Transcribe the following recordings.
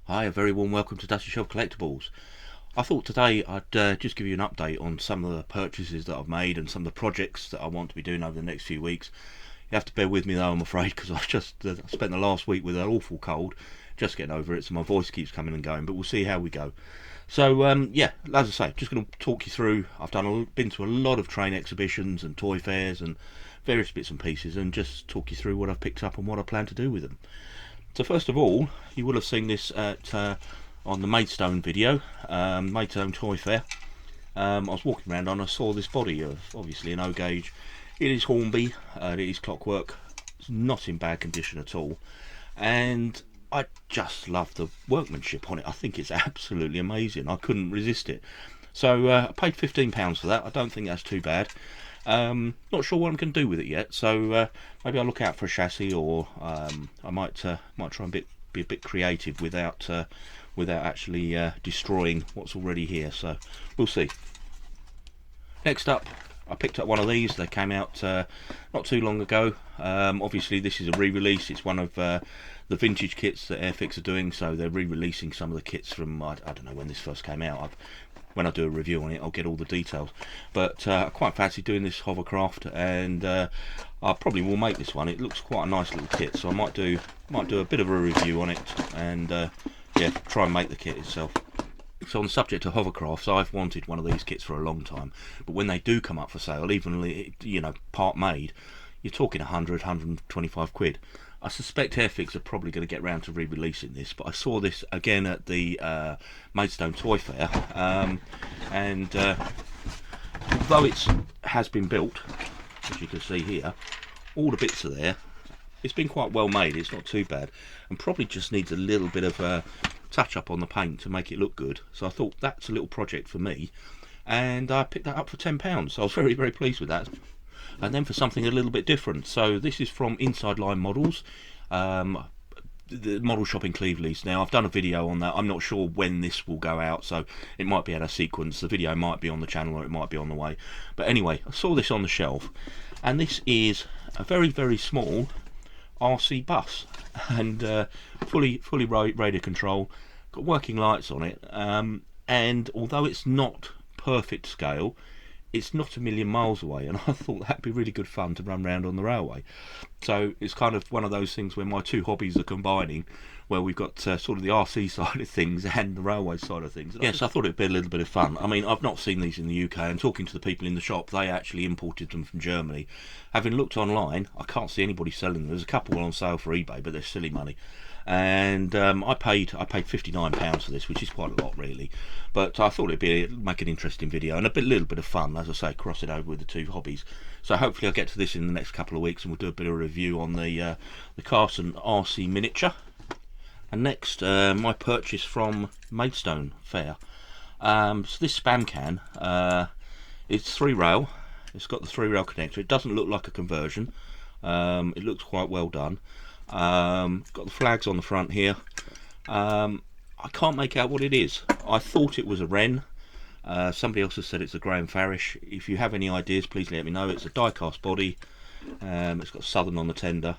Hi, a very warm welcome to Dusty Shelf Collectibles. I thought today I'd just give you an update on some of the purchases that I've made and some of the projects that I want to be doing over the next few weeks. You have to bear with me though, I'm afraid, because I've just spent the last week with an awful cold, just getting over it, so my voice keeps coming and going, but we'll see how we go. So yeah, as I say, just going to talk you through. I've been to a lot of train exhibitions and toy fairs and various bits and pieces, and just talk you through what I've picked up and what I plan to do with them. So first of all, you will have seen this on the Maidstone video, Maidstone Toy Fair. I was walking around and I saw this body of obviously an O-gauge. It is Hornby, it is clockwork, it's not in bad condition at all, and I just love the workmanship on it. I think it's absolutely amazing. I couldn't resist it. So I paid £15 for that. I don't think that's too bad. Not sure what I'm going to do with it yet, so maybe I'll look out for a chassis, or I might try and be a bit creative without actually destroying what's already here. So we'll see. Next up, I picked up one of these. They came out not too long ago. Obviously, this is a re-release. It's one of the vintage kits that Airfix are doing, so they're re-releasing some of the kits from I don't know when this first came out. When I do a review on it, I'll get all the details. But I quite fancy doing this hovercraft, and I probably will make this one. It looks quite a nice little kit, so I might do a bit of a review on it, and yeah, try and make the kit itself. So on the subject of hovercrafts, I've wanted one of these kits for a long time, but when they do come up for sale, even part made, you're talking 100, 125 quid. I suspect Airfix are probably going to get round to re-releasing this, but I saw this again at the Maidstone Toy Fair, and although it has been built, as you can see here, all the bits are there. It's been quite well made, it's not too bad, and probably just needs a little bit of a touch up on the paint to make it look good. So I thought that's a little project for me, and I picked that up for £10, so I was very, very pleased with that. And then for something a little bit different, so this is from Inside Line Models, the model shop in Cleveleys. Now I've done a video on that. I'm not sure when this will go out, so it might be out of sequence. The video might be on the channel, or it might be on the way. But anyway, I saw this on the shelf, and this is a very, very small RC bus, and fully radio control, got working lights on it, and although it's not perfect scale, it's not a million miles away, and I thought that'd be really good fun to run around on the railway. So it's kind of one of those things where my two hobbies are combining, where we've got sort of the RC side of things and the railway side of things. Yes, I thought it'd be a little bit of fun. I mean, I've not seen these in the UK, and talking to the people in the shop, they actually imported them from Germany. Having looked online, I can't see anybody selling them. There's a couple on sale for eBay, but they're silly money. And I paid £59 for this, which is quite a lot really, but I thought make an interesting video and little bit of fun, as I say, cross it over with the two hobbies. So hopefully I'll get to this in the next couple of weeks, and we'll do a bit of a review on the Carson RC miniature. And next, my purchase from Maidstone Fair. So this spam can, it's 3-rail. It's got the 3-rail connector. It doesn't look like a conversion. It looks quite well done. Got the flags on the front here. I can't make out what it is. I thought it was a Wren. Somebody else has said it's a Graham Farish. If you have any ideas, please let me know. It's a die-cast body. It's got Southern on the tender.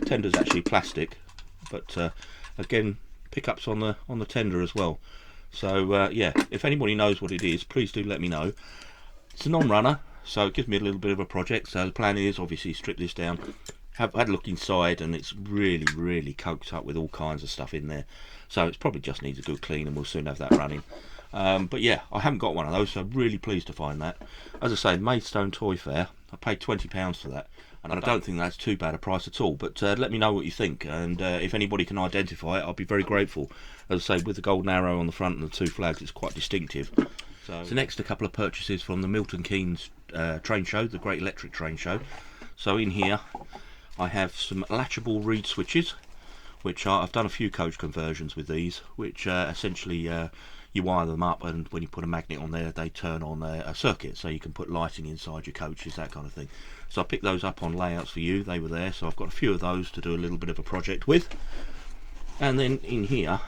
Tender's actually plastic, but again, pickups on the tender as well. So yeah, if anybody knows what it is, please do let me know. It's a non-runner, so it gives me a little bit of a project. So the plan is obviously strip this down. Have had a look inside, and it's really, really coked up with all kinds of stuff in there. So it probably just needs a good clean, and we'll soon have that running. But yeah, I haven't got one of those, so I'm really pleased to find that. As I say, Maidstone Toy Fair, I paid £20 for that, and I don't think that's too bad a price at all. But let me know what you think, and if anybody can identify it, I'll be very grateful. As I say, with the golden arrow on the front and the two flags, it's quite distinctive. So next, a couple of purchases from the Milton Keynes train show, the Great Electric Train Show. So in here, I have some latchable reed switches, which I've done a few coach conversions with these, which essentially you wire them up, and when you put a magnet on there, they turn on a circuit, so you can put lighting inside your coaches, that kind of thing. So I picked those up on Layouts for You. They were there, so I've got a few of those to do a little bit of a project with. And then in here,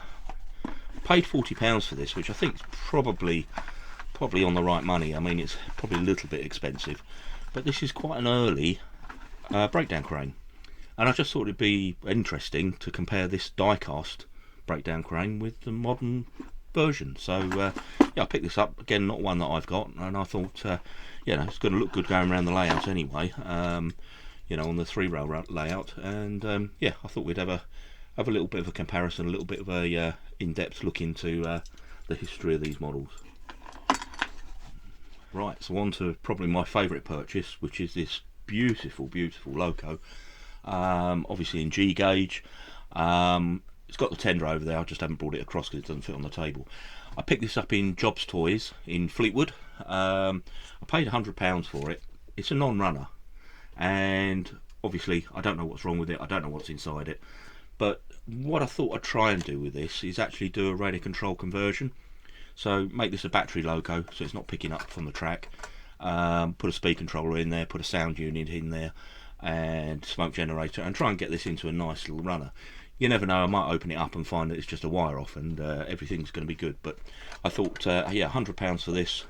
paid £40 for this, which I think is probably on the right money. I mean, it's probably a little bit expensive, but this is quite an early breakdown crane, and I just thought it'd be interesting to compare this die-cast breakdown crane with the modern version. So yeah, I picked this up again, not one that I've got, and I thought you know, it's going to look good going around the layout anyway, you know, on the 3-rail layout. And yeah, I thought we'd have a little bit of a comparison, a little bit of a in-depth look into the history of these models. Right, so on to probably my favourite purchase, which is this beautiful loco, obviously in G gauge. It's got the tender over there, I just haven't brought it across because it doesn't fit on the table. I picked this up in Jobs Toys in Fleetwood. I paid £100 for it. It's a non-runner, and obviously I don't know what's wrong with it, I don't know what's inside it, but what I thought I'd try and do with this is actually do a radio control conversion. So make this a battery loco, so it's not picking up from the track. Put a speed controller in there, put a sound unit in there, and smoke generator, and try and get this into a nice little runner. You never know, I might open it up and find that it's just a wire off, and everything's going to be good. But I thought, yeah, £100 for this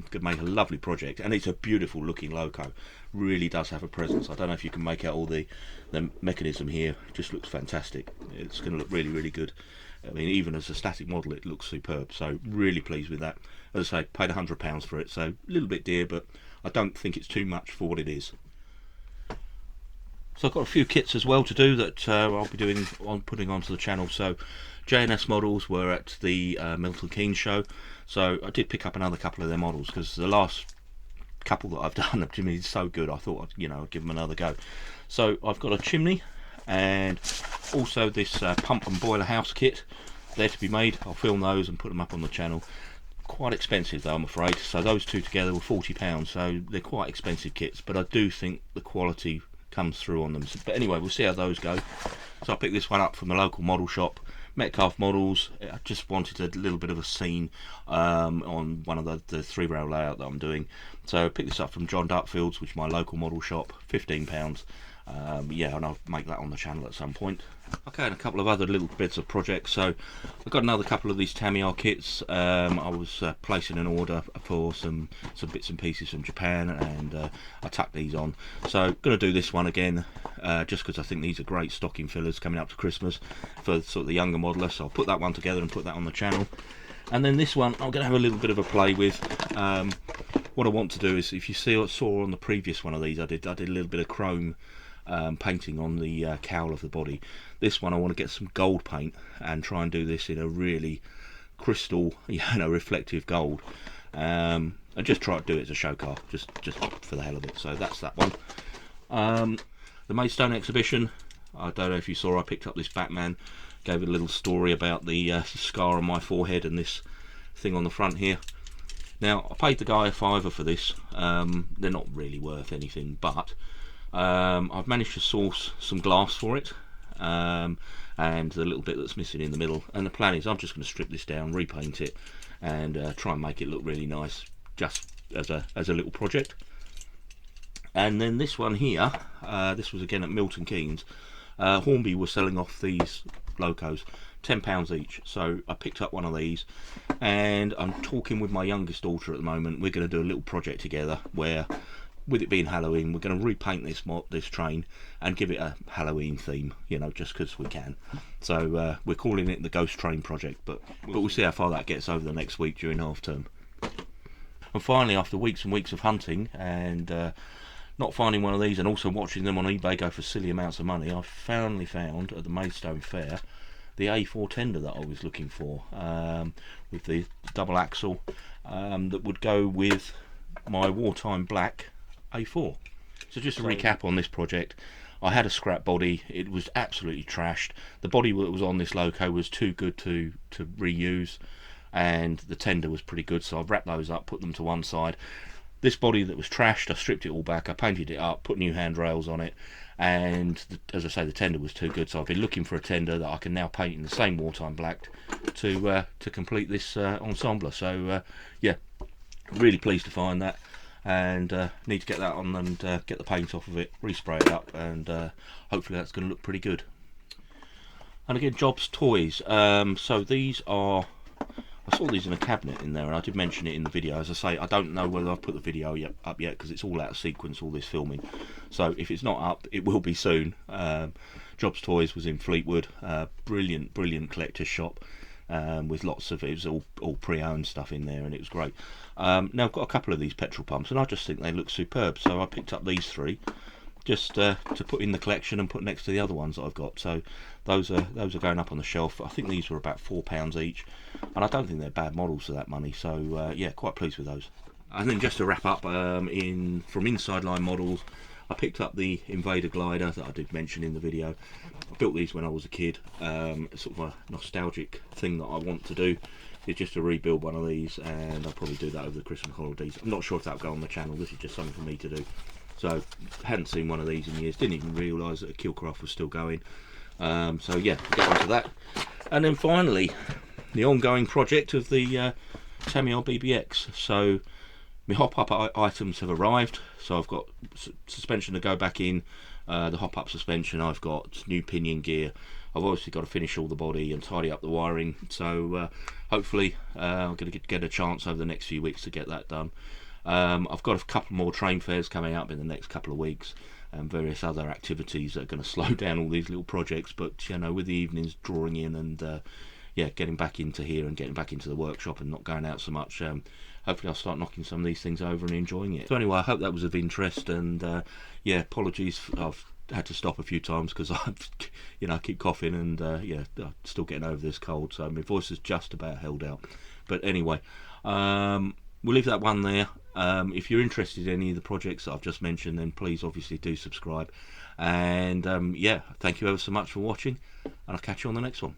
could make a lovely project, and it's a beautiful looking loco. Really does have a presence. I don't know if you can make out all the mechanism here. It just looks fantastic. It's going to look really good. I mean, even as a static model, it looks superb. So really pleased with that. As I say, paid £100 for it, so a little bit dear, but I don't think it's too much for what it is. So I've got a few kits as well to do that I'll be putting onto the channel. So J&S models were at the Milton Keynes show, so I did pick up another couple of their models because the last couple that I've done of Jimmy is so good. I thought I'd give them another go. So I've got a chimney and also this pump and boiler house kit there to be made. I'll film those and put them up on the channel. Quite expensive though, I'm afraid. So those two together were £40, so they're quite expensive kits, but I do think the quality comes through on them. But anyway, we'll see how those go. So I picked this one up from the local model shop, Metcalfe Models. I just wanted a little bit of a scene on one of the 3-rail layout that I'm doing. So I picked this up from John Duckfield's, which is my local model shop, £15. Yeah, and I'll make that on the channel at some point. Okay, and a couple of other little bits of projects. So I've got another couple of these Tamiya kits. I was placing an order for some bits and pieces from Japan, and I tucked these on. So going to do this one again, just because I think these are great stocking fillers coming up to Christmas for sort of the younger modeler. So I'll put that one together and put that on the channel. And then this one I'm going to have a little bit of a play with. What I want to do is, if you saw on the previous one of these, I did a little bit of chrome painting on the cowl of the body. This one I want to get some gold paint and try and do this in a really crystal, reflective gold, and just try to do it as a show car, just for the hell of it. So that's that one. The Maidstone exhibition, I don't know if you saw, I picked up this Batman, gave it a little story about the scar on my forehead and this thing on the front here. Now I paid the guy a £5 for this. They're not really worth anything, but I've managed to source some glass for it, and the little bit that's missing in the middle. And the plan is I'm just going to strip this down, repaint it, and try and make it look really nice, just as a little project. And then this one here, this was again at Milton Keynes. Hornby was selling off these locos, £10 each. So I picked up one of these, and I'm talking with my youngest daughter at the moment. We're going to do a little project together where, with it being Halloween, we're going to repaint this train and give it a Halloween theme, just because we can. So we're calling it the Ghost Train Project, but we'll see how far that gets over the next week during half term. And finally, after weeks and weeks of hunting and not finding one of these, and also watching them on eBay go for silly amounts of money, I finally found at the Maidstone Fair the A4 tender that I was looking for, with the double axle that would go with my Wartime Black A4. So just to recap on this project, I had a scrap body. It was absolutely trashed. The body that was on this loco was too good to reuse, and the tender was pretty good, so I've wrapped those up, put them to one side. This body that was trashed, I stripped it all back, I painted it up, put new handrails on it, and as I say, the tender was too good, so I've been looking for a tender that I can now paint in the same Wartime Black to complete this ensemble. So yeah, really pleased to find that, and need to get that on and get the paint off of it, respray it up, and hopefully that's going to look pretty good. And again, Jobs Toys. So these are, I I saw these in a cabinet in there, and I did mention it in the video. As I say, I don't know whether I've put the video up yet because it's all out of sequence, all this filming. So if it's not up, it will be soon. Jobs Toys was in Fleetwood, brilliant collector's shop, with lots of, it was all pre-owned stuff in there, and it was great. Now I've got a couple of these petrol pumps, and I just think they look superb, so I picked up these three just to put in the collection and put next to the other ones that I've got. So those are going up on the shelf. I think these were about £4 each, and I don't think they're bad models for that money. So yeah, quite pleased with those. And then just to wrap up, from Inside Line Models, I picked up the Invader glider that I did mention in the video. I built these when I was a kid. It's sort of a nostalgic thing that I want to do. It's just to rebuild one of these, and I'll probably do that over the Christmas holidays. I'm not sure if that'll go on the channel. This is just something for me to do. So hadn't seen one of these in years. Didn't even realise that Killcraft was still going. So yeah, get onto that. And then finally, the ongoing project of the Tamiya BBX. So my hop-up items have arrived. So I've got suspension to go back in, the hop-up suspension. I've got new pinion gear. I've obviously got to finish all the body and tidy up the wiring. So hopefully I'm going to get a chance over the next few weeks to get that done. I've got a couple more train fairs coming up in the next couple of weeks, and various other activities that are going to slow down all these little projects. But you know, with the evenings drawing in, and yeah, getting back into here and getting back into the workshop and not going out so much, hopefully I'll start knocking some of these things over and enjoying it. So anyway, I hope that was of interest, and yeah, apologies, I've had to stop a few times because I've, you know, I keep coughing, and yeah, I'm still getting over this cold, so my voice is just about held out. But anyway, we'll leave that one there. If you're interested in any of the projects that I've just mentioned, then please obviously do subscribe. And yeah, thank you ever so much for watching, and I'll catch you on the next one.